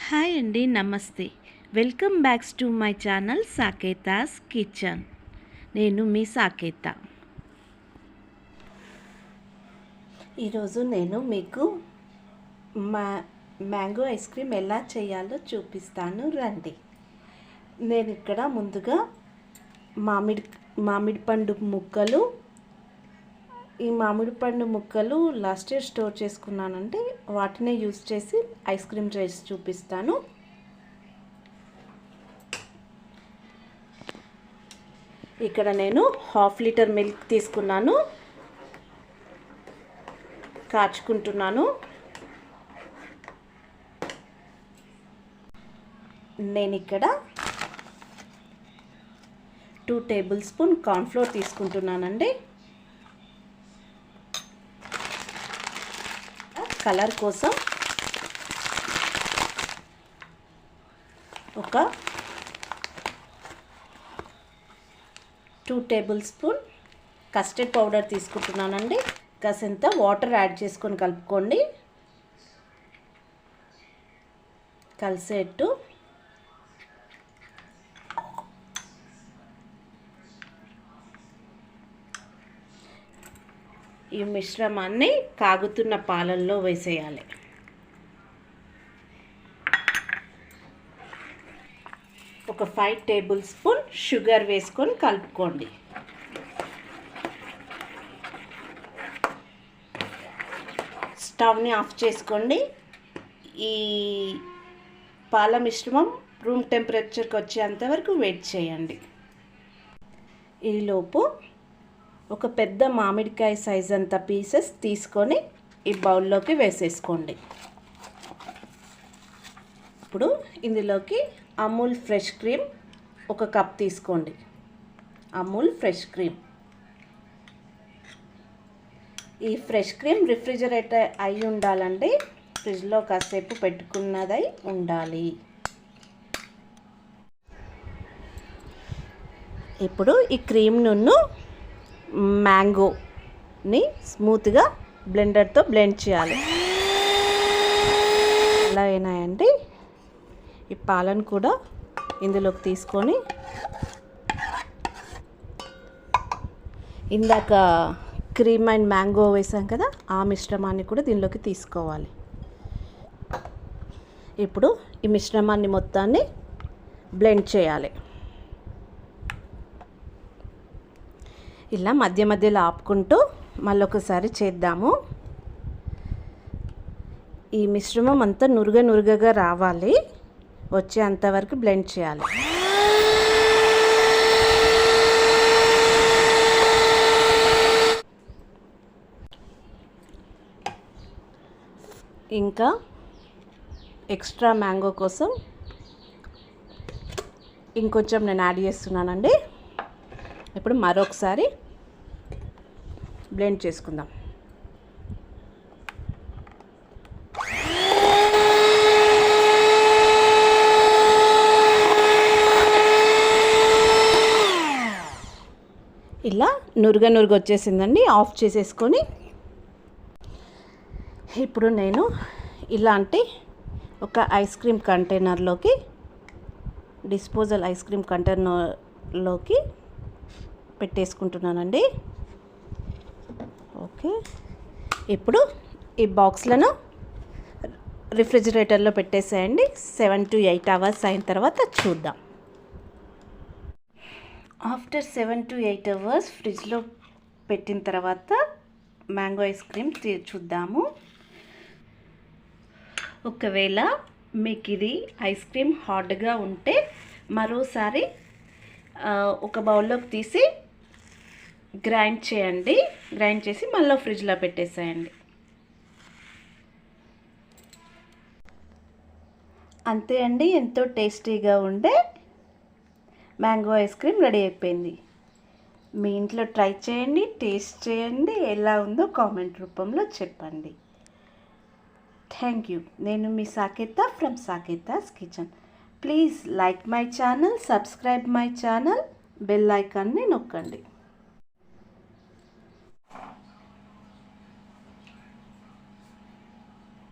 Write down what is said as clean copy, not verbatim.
Hi అండి, నమస్తే. Welcome backs to my channel Saketha's kitchen. నేను మీ సాకేత. ఈరోజు నేను మీకు మ్యాంగో ఐస్ క్రీమ్ ఎలా చేయాలో చూపిస్తాను, రండి. నేను ఇక్కడ ముందుగా మామిడి పండు ముక్కలు, ఈ మామిడి పండు ముక్కలు లాస్ట్ ఇయర్ స్టోర్ చేసుకున్నానంటే వాటినే యూజ్ చేసి ఐస్ క్రీమ్ చేసి చూపిస్తాను. ఇక్కడ నేను 1/2 లీటర్ మిల్క్ తీసుకున్నాను, కాచుకుంటున్నాను. నేను ఇక్కడ 2 టేబుల్ స్పూన్ కార్న్ఫ్లోర్ తీసుకుంటున్నానండి. కలర్ కోసం ఒక 2 టేబుల్ స్పూన్ కస్టర్డ్ పౌడర్ తీసుకుంటున్నానండి. కాసింత వాటర్ యాడ్ చేసుకొని కలుపుకోండి, కలిసేట్టు. ఈ మిశ్రమాన్ని కాగుతున్న పాలల్లో వేసేయాలి. ఒక 5 టేబుల్ స్పూన్ షుగర్ వేసుకొని కలుపుకోండి. స్టవ్ని ఆఫ్ చేసుకోండి. ఈ పాల మిశ్రమం రూమ్ టెంపరేచర్కి వచ్చేంత వరకు వెయిట్ చేయండి. ఈలోపు ఒక పెద్ద మామిడికాయ సైజ్ అంత పీసెస్ తీసుకొని ఈ బౌల్లోకి వేసేసుకోండి. ఇప్పుడు ఇందులోకి అమూల్ ఫ్రెష్ క్రీమ్ 1 కప్ తీసుకోండి. Amul fresh cream. ఈ ఫ్రెష్ క్రీమ్ రిఫ్రిజిరేటర్ అయి ఉండాలండి, ఫ్రిడ్జ్లో కాసేపు పెట్టుకున్నదై ఉండాలి. ఇప్పుడు ఈ క్రీమ్ నున్ను మ్యాంగోని స్మూత్గా బ్లెండర్తో బ్లెండ్ చేయాలి. ఎలా అయినాయండి, ఈ పాలను కూడా ఇందులోకి తీసుకొని ఇందాక క్రీమ్ అండ్ మ్యాంగో వేసాం కదా, ఆ మిశ్రమాన్ని కూడా దీనిలోకి తీసుకోవాలి. ఇప్పుడు ఈ మిశ్రమాన్ని మొత్తాన్ని బ్లెండ్ చేయాలి. ఇలా మధ్య మధ్యలో ఆపుకుంటూ మళ్ళొకసారి చేద్దాము. ఈ మిశ్రమం అంతా నురగగా రావాలి, వచ్చేంతవరకు బ్లెండ్ చేయాలి. ఇంకా ఎక్స్ట్రా మ్యాంగో కోసం ఇంకొంచెం నేను యాడ్ చేస్తున్నానండి. ఇప్పుడు మరొకసారి బ్లెండ్ చేసుకుందాం. ఇలా నురుగ వచ్చేసిందండి. ఆఫ్ చేసేసుకొని ఇప్పుడు నేను ఇలాంటి ఒక ఐస్ క్రీమ్ కంటైనర్లోకి, డిస్పోజల్ ఐస్ క్రీమ్ కంటైనర్లోకి పెట్టేసుకుంటున్నానండి. ఓకే, ఇప్పుడు ఈ బాక్స్లను రిఫ్రిజిరేటర్లో పెట్టేసేయండి. 7 to 8 అవర్స్ అయిన తర్వాత చూద్దాం. ఆఫ్టర్ 7 to 8 అవర్స్ ఫ్రిడ్జ్లో పెట్టిన తర్వాత మ్యాంగో ఐస్ క్రీమ్ చూద్దాము. ఒకవేళ మీకు ఇది ఐస్ క్రీమ్ హాట్గా ఉంటే మరోసారి ఒక బౌల్లోకి తీసి గ్రైండ్ చేయండి. గ్రైండ్ చేసి మళ్ళీ ఫ్రిడ్జ్లో పెట్టేసేయండి. అంతే అండి, ఎంతో టేస్టీగా ఉండే మ్యాంగో ఐస్ క్రీమ్ రెడీ అయిపోయింది. మీ ఇంట్లో ట్రై చేయండి, టేస్ట్ చేయండి, ఎలా ఉందో కామెంట్ రూపంలో చెప్పండి. Thank you. నేను మీ Saketha from Saketha's kitchen. Please like my channel, subscribe my channel, bell ఐకాన్ని నొక్కండి.